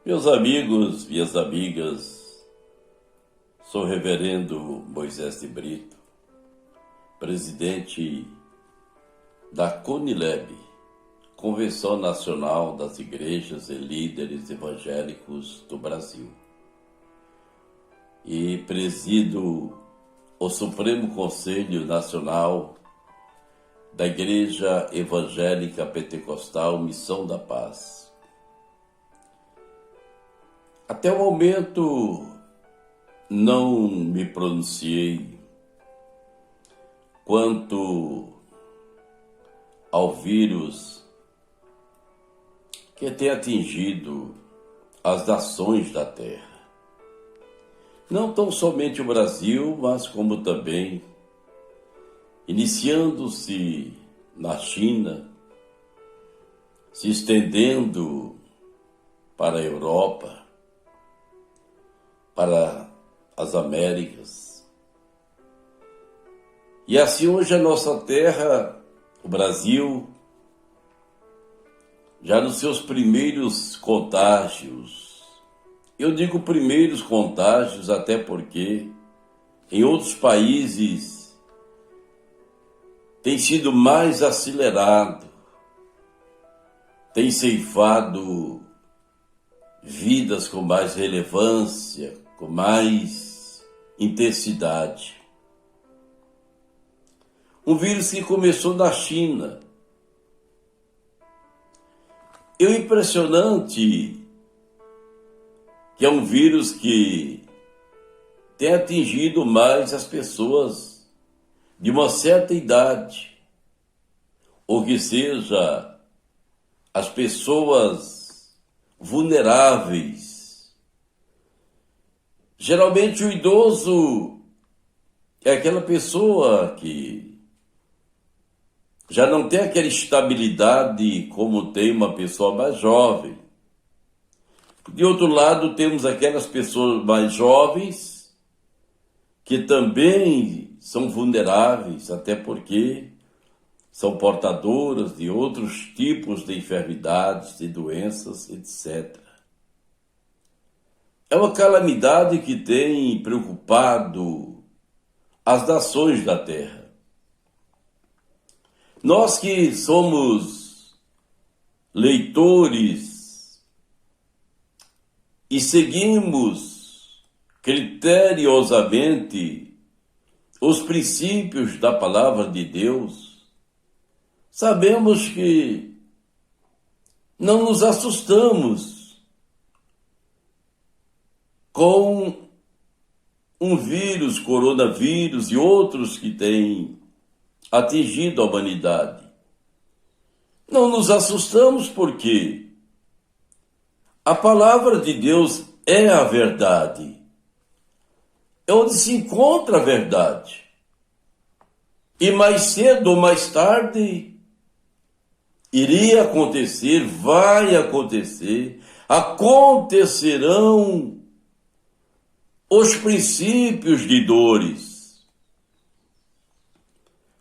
Meus amigos, minhas amigas, sou o reverendo Moisés de Brito, presidente da CONILEB, Convenção Nacional das Igrejas e Líderes Evangélicos do Brasil, e presido o Supremo Conselho Nacional da Igreja Evangélica Pentecostal Missão da Paz. Até o momento não me pronunciei quanto ao vírus que tem atingido as nações da Terra. Não tão somente o Brasil, mas como também iniciando-se na China, se estendendo para a Europa, para as Américas. E assim hoje a nossa terra, o Brasil, já nos seus primeiros contágios, eu digo primeiros contágios até porque em outros países tem sido mais acelerado, tem ceifado vidas com mais relevância, com mais intensidade. Um vírus que começou na China. E o impressionante que é um vírus que tem atingido mais as pessoas de uma certa idade, ou que seja, as pessoas vulneráveis. Geralmente o idoso é aquela pessoa que já não tem aquela estabilidade como tem uma pessoa mais jovem. De outro lado, temos aquelas pessoas mais jovens que também são vulneráveis, até porque são portadoras de outros tipos de enfermidades, de doenças, etc. É uma calamidade que tem preocupado as nações da Terra. Nós que somos leitores e seguimos criteriosamente os princípios da palavra de Deus, sabemos que não nos assustamos com um vírus, coronavírus e outros que têm atingido a humanidade. Não nos assustamos porque a palavra de Deus é a verdade. É onde se encontra a verdade. E mais cedo ou mais tarde iria acontecer, vai acontecer, acontecerão os princípios de dores.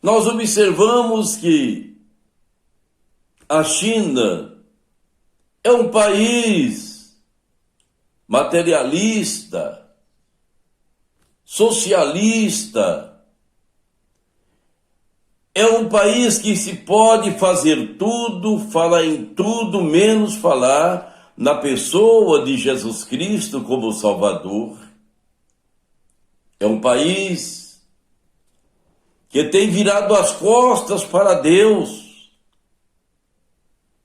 Nós observamos que a China é um país materialista, socialista, é um país que se pode fazer tudo, falar em tudo, menos falar na pessoa de Jesus Cristo como Salvador. É um país que tem virado as costas para Deus,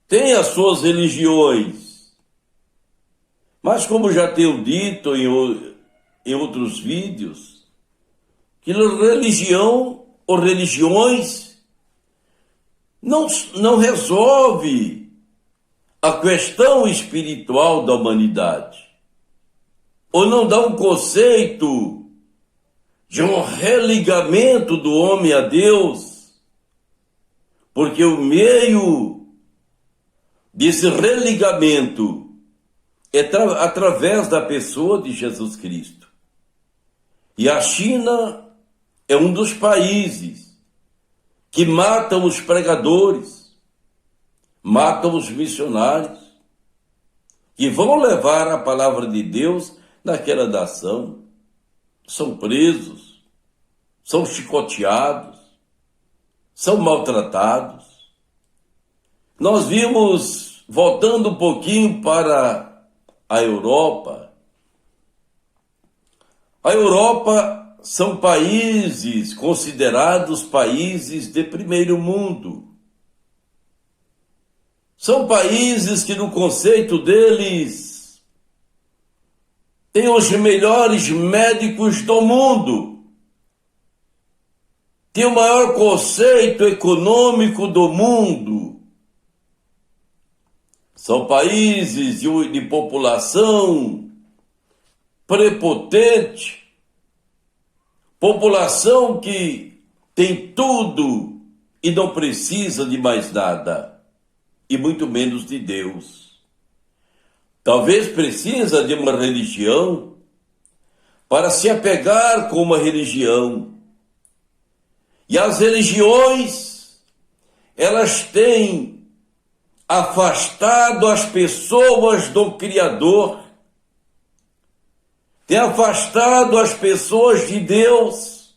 tem as suas religiões, mas como já tenho dito em outros vídeos, que religião ou religiões não resolve a questão espiritual da humanidade, ou não dá um conceito de um religamento do homem a Deus, porque o meio desse religamento é através da pessoa de Jesus Cristo. E a China é um dos países que matam os pregadores, matam os missionários, que vão levar a palavra de Deus naquela nação. São presos, são chicoteados, são maltratados. Nós vimos, voltando um pouquinho para a Europa são países considerados países de primeiro mundo. São países que, no conceito deles, têm os melhores médicos do mundo, têm o maior conceito econômico do mundo. São países de população prepotente, população que tem tudo e não precisa de mais nada, e muito menos de Deus. Talvez precisa de uma religião para se apegar com uma religião. E as religiões, elas têm afastado as pessoas do Criador, têm afastado as pessoas de Deus,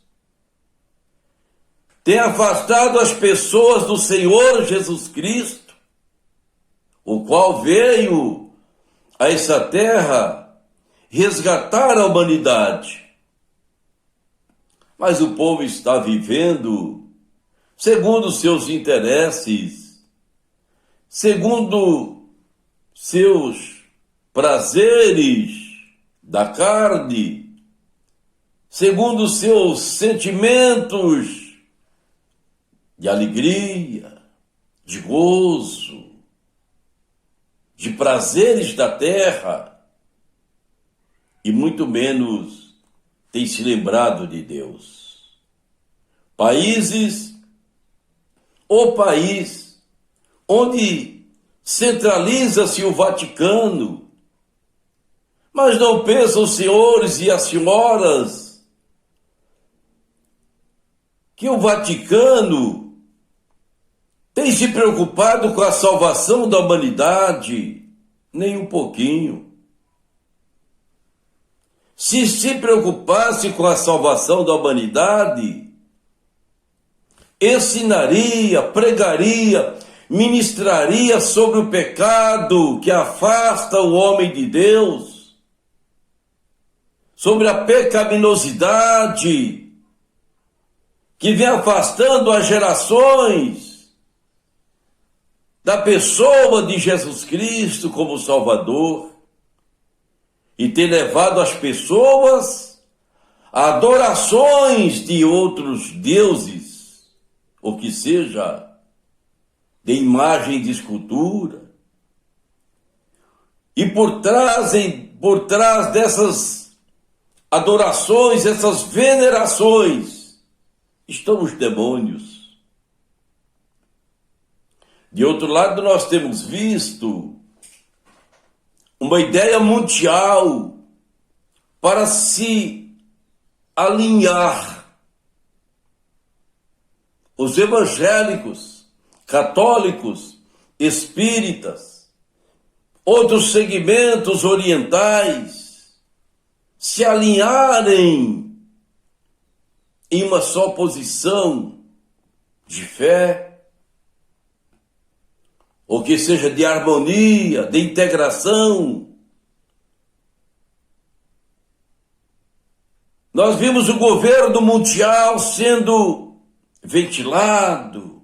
têm afastado as pessoas do Senhor Jesus Cristo, o qual veio a essa terra resgatar a humanidade. Mas o povo está vivendo segundo seus interesses, segundo seus prazeres da carne, segundo seus sentimentos de alegria, de gozo, de prazeres da terra, e muito menos tem se lembrado de Deus. O país onde centraliza-se o Vaticano, mas não pensam os senhores e as senhoras que o Vaticano tem se preocupado com a salvação da humanidade? Nem um pouquinho. Se preocupasse com a salvação da humanidade, ensinaria, pregaria, ministraria sobre o pecado que afasta o homem de Deus, sobre a pecaminosidade que vem afastando as gerações da pessoa de Jesus Cristo como Salvador, e ter levado as pessoas a adorações de outros deuses, ou que seja, de imagem de escultura. E por trás dessas adorações, essas venerações, estão os demônios. De outro lado, nós temos visto uma ideia mundial para se alinhar os evangélicos, católicos, espíritas, outros segmentos orientais, se alinharem em uma só posição de fé, ou que seja de harmonia, de integração. Nós vimos o governo mundial sendo ventilado,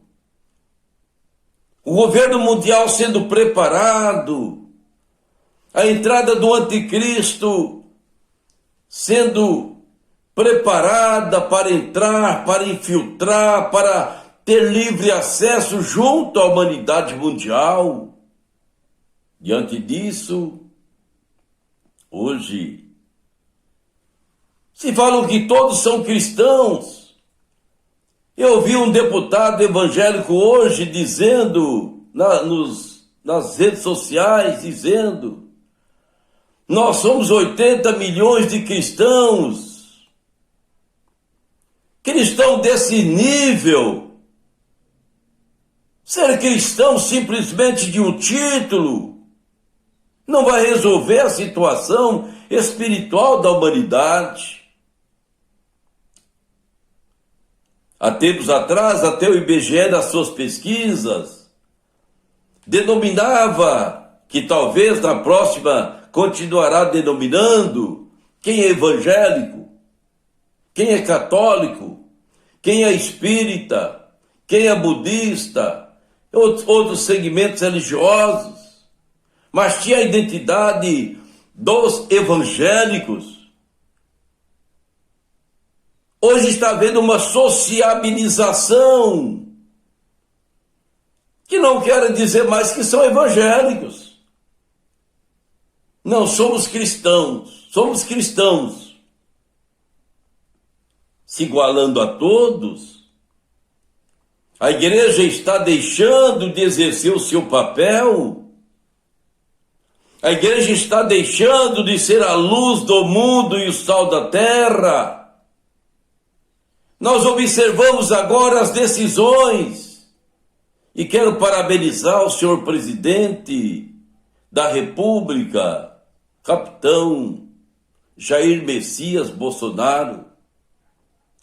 o governo mundial sendo preparado, a entrada do anticristo sendo preparada para entrar, para infiltrar, para ter livre acesso junto à humanidade mundial. Diante disso, hoje, se falam que todos são cristãos. Eu ouvi um deputado evangélico hoje dizendo, nas redes sociais, dizendo: nós somos 80 milhões de cristãos. Cristão desse nível. Ser cristão simplesmente de um título não vai resolver a situação espiritual da humanidade. Há tempos atrás, até o IBGE, nas suas pesquisas, denominava, que talvez na próxima continuará denominando, quem é evangélico, quem é católico, quem é espírita, quem é budista, outros segmentos religiosos, mas tinha a identidade dos evangélicos. Hoje está havendo uma sociabilização, que não quer dizer mais que são evangélicos. Não, somos cristãos, se igualando a todos. A igreja está deixando de exercer o seu papel. A igreja está deixando de ser a luz do mundo e o sal da terra. Nós observamos agora as decisões e quero parabenizar o senhor presidente da República, capitão Jair Messias Bolsonaro,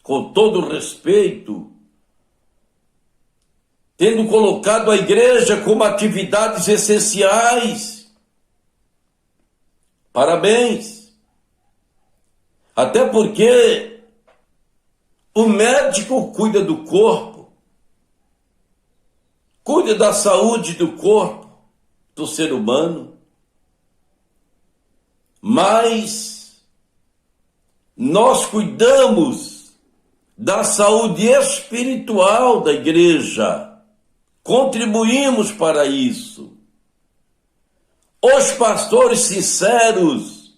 com todo o respeito, tendo colocado a igreja como atividades essenciais. Parabéns. Até porque o médico cuida do corpo, cuida da saúde do corpo do ser humano, mas nós cuidamos da saúde espiritual da igreja, contribuímos para isso. Os pastores sinceros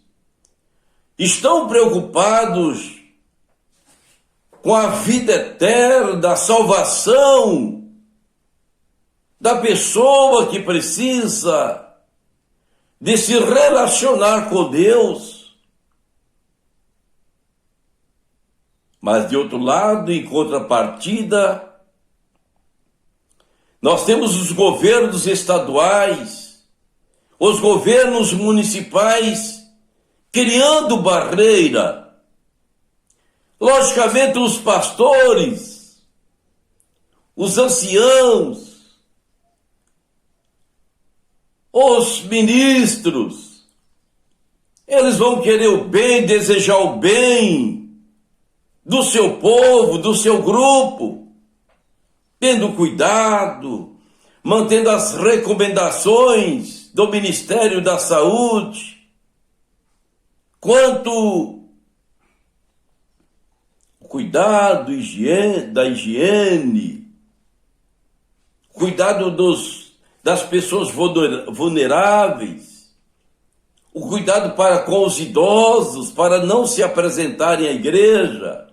estão preocupados com a vida eterna, da salvação da pessoa que precisa de se relacionar com Deus. Mas de outro lado, em contrapartida, nós temos os governos estaduais, os governos municipais criando barreira. Logicamente, os pastores, os anciãos, os ministros, eles vão querer o bem, desejar o bem do seu povo, do seu grupo, tendo cuidado, mantendo as recomendações do Ministério da Saúde, quanto cuidado da higiene, cuidado das pessoas vulneráveis, o cuidado para com os idosos, para não se apresentarem à igreja,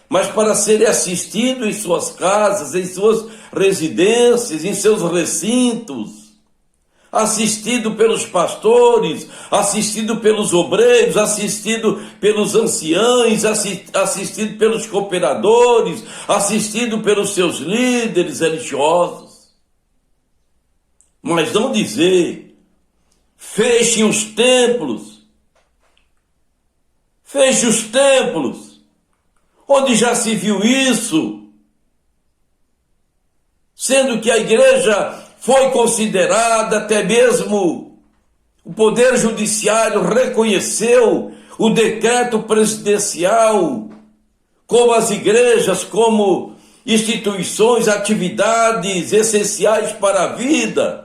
mas para serem assistidos em suas casas, em suas residências, em seus recintos, assistido pelos pastores, assistido pelos obreiros, assistido pelos anciãos, assistido pelos cooperadores, assistido pelos seus líderes religiosos. Mas não dizer, fechem os templos, onde já se viu isso, sendo que a igreja foi considerada, até mesmo o Poder Judiciário reconheceu o decreto presidencial como as igrejas, como instituições, atividades essenciais para a vida.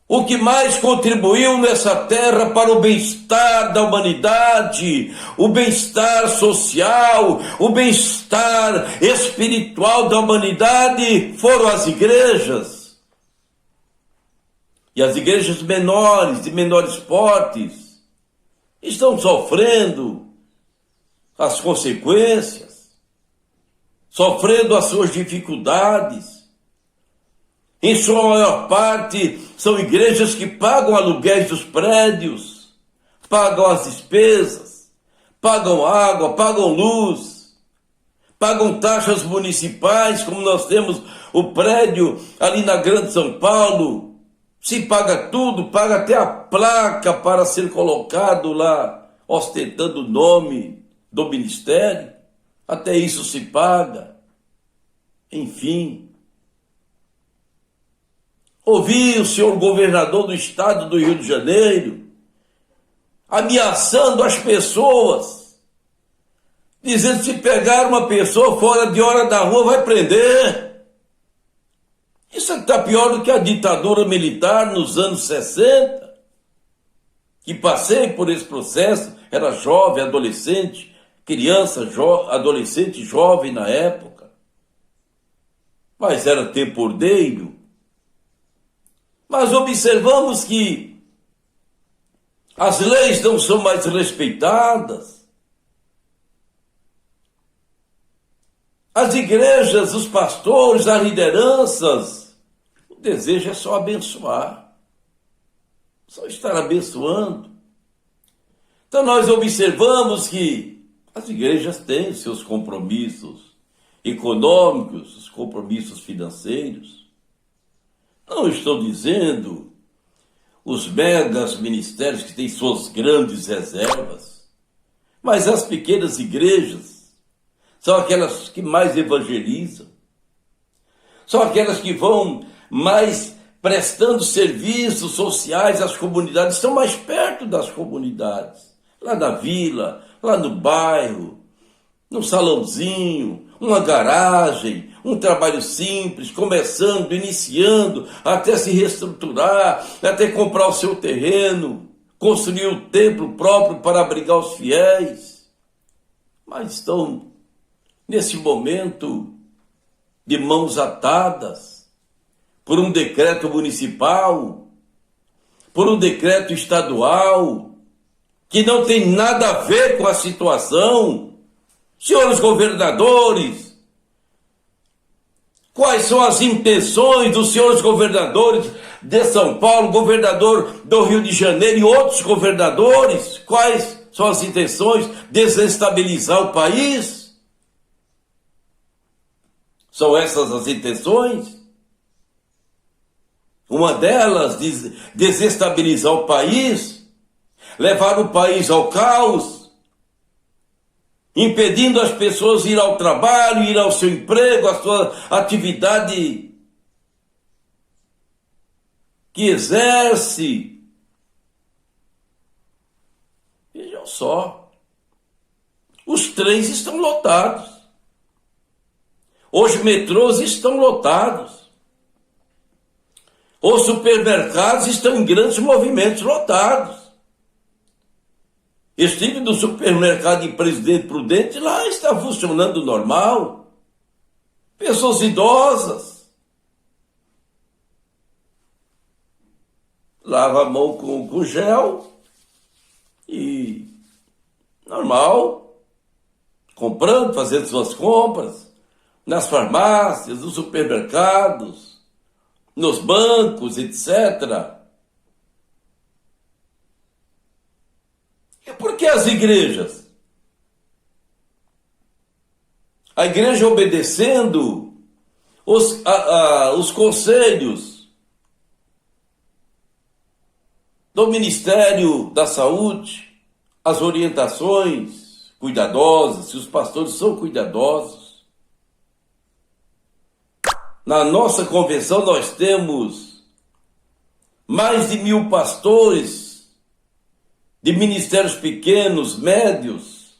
O que mais contribuiu nessa terra para o bem-estar da humanidade, o bem-estar social, o bem-estar espiritual da humanidade foram as igrejas. E as igrejas menores, de menores portes, estão sofrendo as consequências, sofrendo as suas dificuldades. Em sua maior parte, são igrejas que pagam aluguéis dos prédios, pagam as despesas, pagam água, pagam luz, pagam taxas municipais, como nós temos o prédio ali na Grande São Paulo, Se paga tudo, paga até a placa para ser colocado lá, ostentando o nome do ministério. Até isso se paga. Enfim. Ouvi o senhor governador do estado do Rio de Janeiro ameaçando as pessoas, dizendo que se pegar uma pessoa fora de hora da rua vai prender. Isso está pior do que a ditadura militar nos anos 60, que passei por esse processo, era jovem, adolescente, criança, adolescente, jovem na época, mas era tempo ordeiro. Mas observamos que as leis não são mais respeitadas. As igrejas, os pastores, as lideranças, o desejo é só abençoar, só estar abençoando. Então nós observamos que as igrejas têm seus compromissos econômicos, os compromissos financeiros. Não estou dizendo os megas ministérios que têm suas grandes reservas, mas as pequenas igrejas são aquelas que mais evangelizam, são aquelas que vão mais prestando serviços sociais às comunidades, estão mais perto das comunidades, lá na vila, lá no bairro, num salãozinho, uma garagem, um trabalho simples, começando, iniciando, até se reestruturar, até comprar o seu terreno, construir um templo próprio para abrigar os fiéis. Mas estão, nesse momento, de mãos atadas, por um decreto municipal, por um decreto estadual, que não tem nada a ver com a situação. Senhores governadores, quais são as intenções dos senhores governadores de São Paulo, governador do Rio de Janeiro e outros governadores? Quais são as intenções? Desestabilizar o país? São essas as intenções? Uma delas, desestabilizar o país, levar o país ao caos, impedindo as pessoas ir ao trabalho, ir ao seu emprego, à sua atividade que exerce. Vejam só, os trens estão lotados, os metrôs estão lotados, os supermercados estão em grandes movimentos lotados. Estive no supermercado em Presidente Prudente, lá está funcionando normal. Pessoas idosas. Lava a mão com gel e normal, comprando, fazendo suas compras, nas farmácias, nos supermercados, nos bancos, etc. E por que as igrejas? A igreja obedecendo os conselhos do Ministério da Saúde, as orientações cuidadosas, se os pastores são cuidadosos. Na nossa convenção nós temos mais de 1.000 pastores de ministérios pequenos, médios,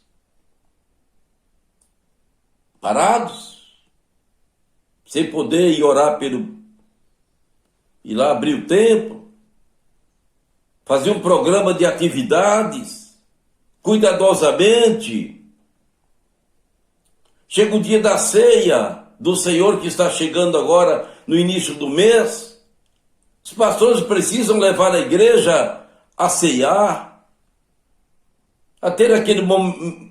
parados, sem poder ir orar ir lá abrir o templo, fazer um programa de atividades, cuidadosamente. Chega o dia da ceia do Senhor que está chegando agora no início do mês, os pastores precisam levar a igreja a ceiar, a ter aquele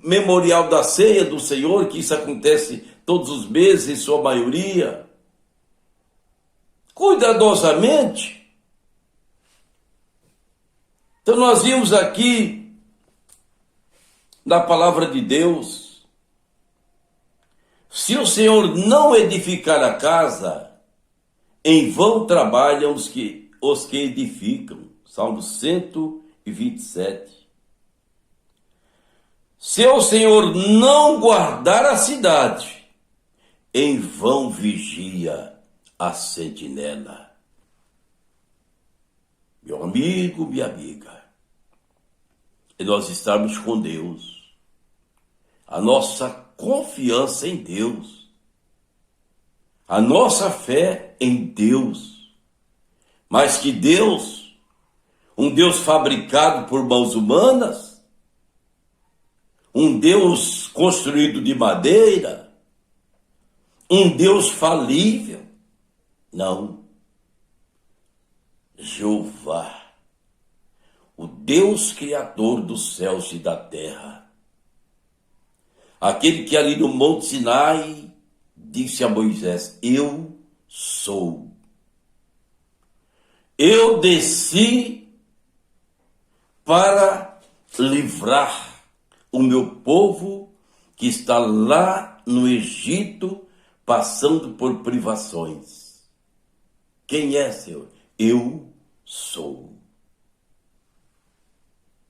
memorial da ceia do Senhor, que isso acontece todos os meses, em sua maioria, cuidadosamente. Então nós vimos aqui, na palavra de Deus, se o Senhor não edificar a casa, em vão trabalham os que os que edificam. Salmo 127. Se o Senhor não guardar a cidade, em vão vigia a sentinela. Meu amigo, minha amiga, e nós estamos com Deus, a nossa confiança em Deus, a nossa fé em Deus, mas que Deus, um Deus fabricado por mãos humanas, um Deus construído de madeira, um Deus falível, não. Jeová, o Deus criador dos céus e da terra, aquele que ali no Monte Sinai disse a Moisés: eu sou. Eu desci para livrar o meu povo que está lá no Egito, passando por privações. Quem é, Senhor? Eu sou.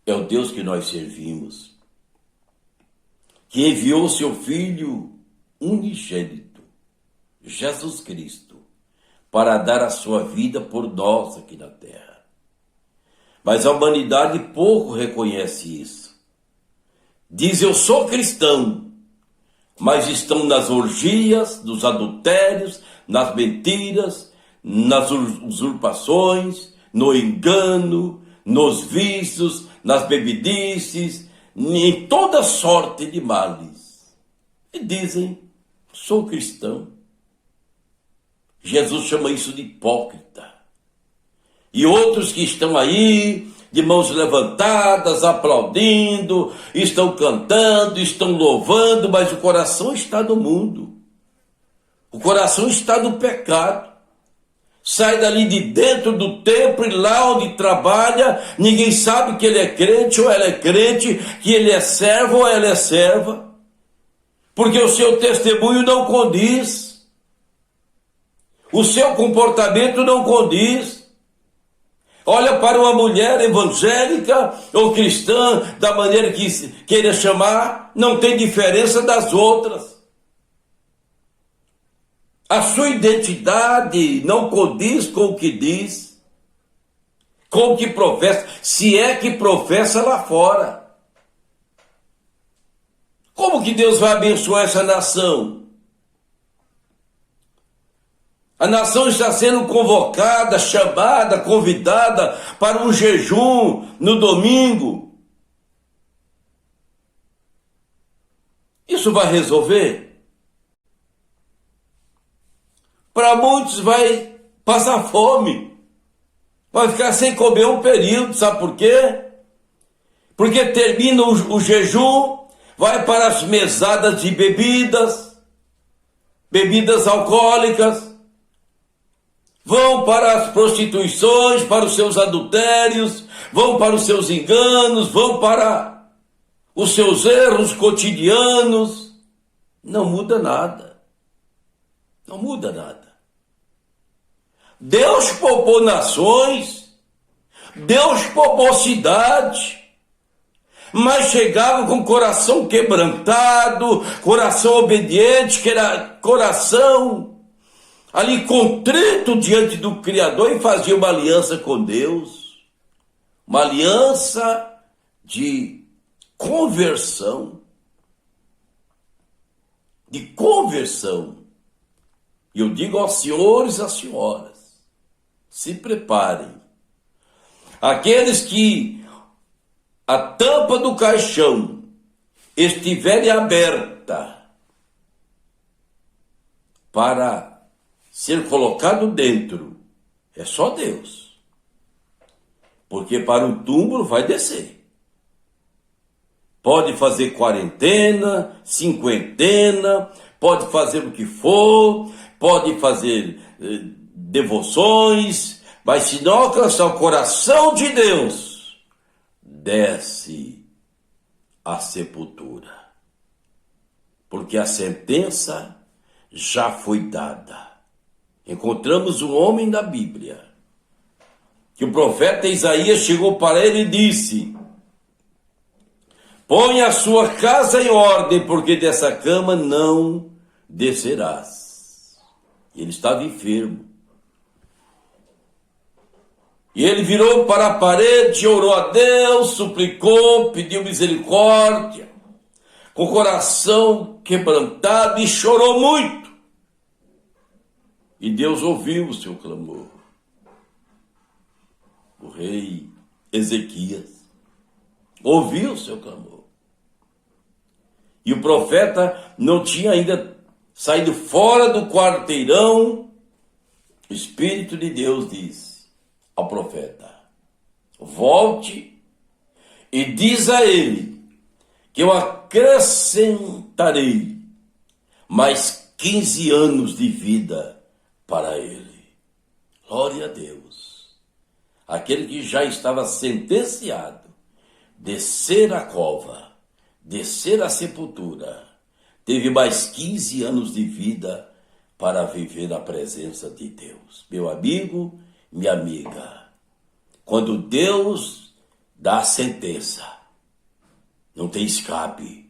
É o Deus que nós servimos, que enviou seu Filho unigênito, Jesus Cristo, para dar a sua vida por nós aqui na terra. Mas a humanidade pouco reconhece isso. Diz: eu sou cristão, mas estão nas orgias, nos adultérios, nas mentiras, nas usurpações, no engano, nos vícios, nas bebidices, em toda sorte de males. E dizem: sou cristão. Jesus chama isso de hipócrita. E outros que estão aí, de mãos levantadas, aplaudindo, estão cantando, estão louvando, mas o coração está no mundo. O coração está no pecado. Sai dali de dentro do templo e lá onde trabalha, ninguém sabe que ele é crente ou ela é crente, que ele é servo ou ela é serva, porque o seu testemunho não condiz, o seu comportamento não condiz. Olha para uma mulher evangélica ou cristã, da maneira que queira chamar, não tem diferença das outras. A sua identidade não condiz com o que diz, com o que professa, se é que professa lá fora. Como que Deus vai abençoar essa nação? A nação está sendo convocada, chamada, convidada para um jejum no domingo. Isso vai resolver? Para muitos vai passar fome, vai ficar sem comer um período, sabe por quê? Porque termina o jejum, vai para as mesadas de bebidas alcoólicas, vão para as prostituições, para os seus adultérios, vão para os seus enganos, vão para os seus erros cotidianos. Não muda nada. Não muda nada. Deus poupou nações, Deus poupou cidade, mas chegava com coração quebrantado, coração obediente, que era coração ali contrito diante do Criador, e fazia uma aliança com Deus, uma aliança de conversão, E eu digo aos senhores e às senhoras: se preparem. Aqueles que a tampa do caixão estiverem aberta para ser colocado dentro, é só Deus. Porque para o túmulo vai descer. Pode fazer quarentena, cinquentena, pode fazer o que for, pode fazer devoções, mas se não alcançar o coração de Deus, desce à sepultura. Porque a sentença já foi dada. Encontramos um homem na Bíblia, que o profeta Isaías chegou para ele e disse: põe a sua casa em ordem, porque dessa cama não descerás. E ele estava enfermo. E ele virou para a parede, orou a Deus, suplicou, pediu misericórdia, com o coração quebrantado, e chorou muito. E Deus ouviu o seu clamor. O rei Ezequias ouviu o seu clamor. E o profeta não tinha ainda saído fora do quarteirão. O Espírito de Deus disse ao profeta: volte e diz a ele que eu acrescentarei mais 15 anos de vida para ele. Glória a Deus. Aquele que já estava sentenciado, descer a cova, descer a sepultura, teve mais 15 anos de vida para viver na presença de Deus. Meu amigo, minha amiga, quando Deus dá a sentença, não tem escape.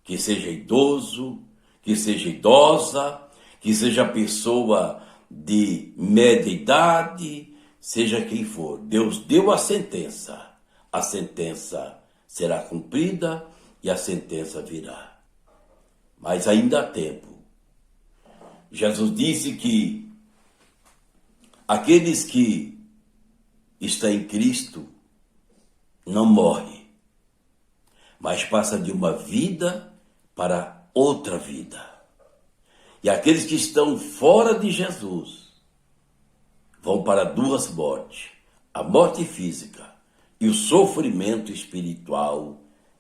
Que seja idoso, que seja idosa, que seja pessoa de média idade, seja quem for. Deus deu a sentença será cumprida e a sentença virá. Mas ainda há tempo. Jesus disse que aqueles que estão em Cristo não morrem, mas passam de uma vida para outra vida. E aqueles que estão fora de Jesus vão para duas mortes: a morte física e o sofrimento espiritual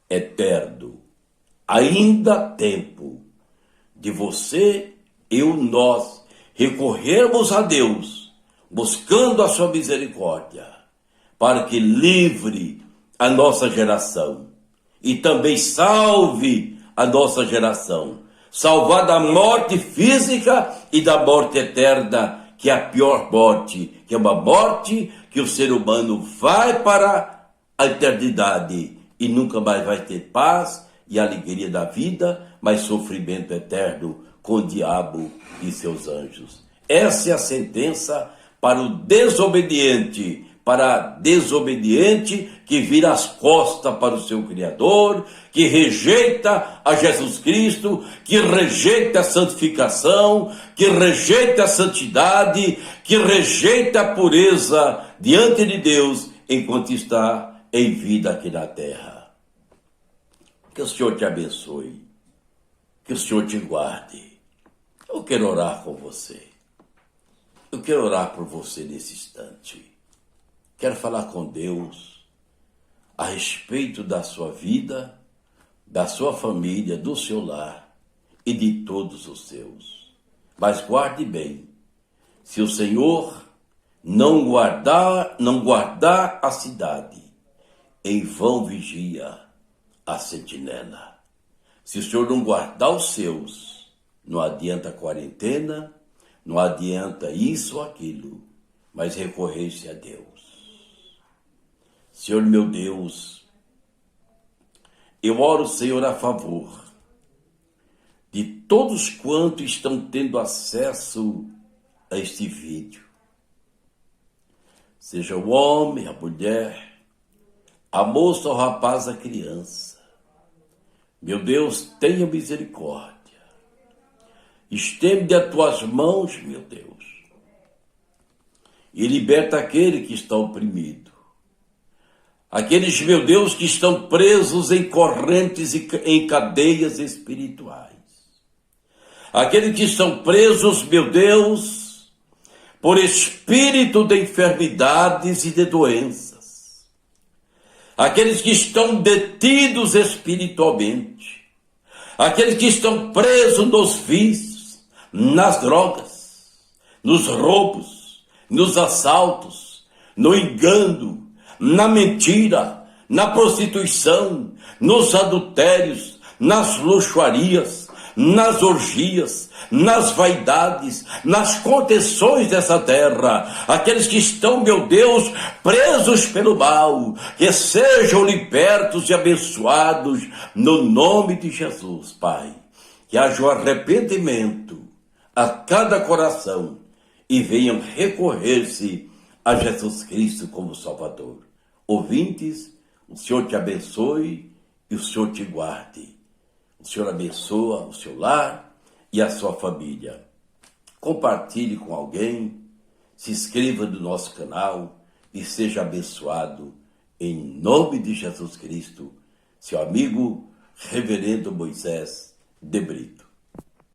eterno. Ainda há tempo de você, eu, nós recorrermos a Deus, buscando a sua misericórdia, para que livre a nossa geração e também salve a nossa geração, salvar da morte física e da morte eterna, que é a pior morte, que é uma morte que o ser humano vai para a eternidade e nunca mais vai ter paz e alegria da vida, mas sofrimento eterno com o diabo e seus anjos. Essa é a sentença para o desobediente, que vira as costas para o seu Criador, que rejeita a Jesus Cristo, que rejeita a santificação, que rejeita a santidade, que rejeita a pureza diante de Deus enquanto está em vida aqui na terra. Que o Senhor te abençoe, que o Senhor te guarde. Eu quero orar com você. Eu quero orar por você nesse instante. Quero falar com Deus a respeito da sua vida, da sua família, do seu lar e de todos os seus. Mas guarde bem, se o Senhor não guardar a cidade, em vão vigia a sentinela. Se o Senhor não guardar os seus, não adianta a quarentena, não adianta isso ou aquilo, mas recorrer-se a Deus. Senhor meu Deus, eu oro, Senhor, a favor de todos quantos estão tendo acesso a este vídeo. Seja o homem, a mulher, a moça, o rapaz, a criança. Meu Deus, tenha misericórdia. Estende as tuas mãos, meu Deus, e liberta aquele que está oprimido. Aqueles, meu Deus, que estão presos em correntes e em cadeias espirituais. Aqueles que estão presos, meu Deus, por espírito de enfermidades e de doenças. Aqueles que estão detidos espiritualmente. Aqueles que estão presos nos vícios, nas drogas, nos roubos, nos assaltos, no engano, na mentira, na prostituição, nos adultérios, nas luxuarias, nas orgias, nas vaidades, nas contenções dessa terra. Aqueles que estão, meu Deus, presos pelo mal, que sejam libertos e abençoados no nome de Jesus, Pai. Que haja um arrependimento a cada coração e venham recorrer-se a Jesus Cristo como Salvador. Ouvintes, o Senhor te abençoe e o Senhor te guarde. O Senhor abençoa o seu lar e a sua família. Compartilhe com alguém, se inscreva no nosso canal e seja abençoado em nome de Jesus Cristo, seu amigo Reverendo Moisés de Brito.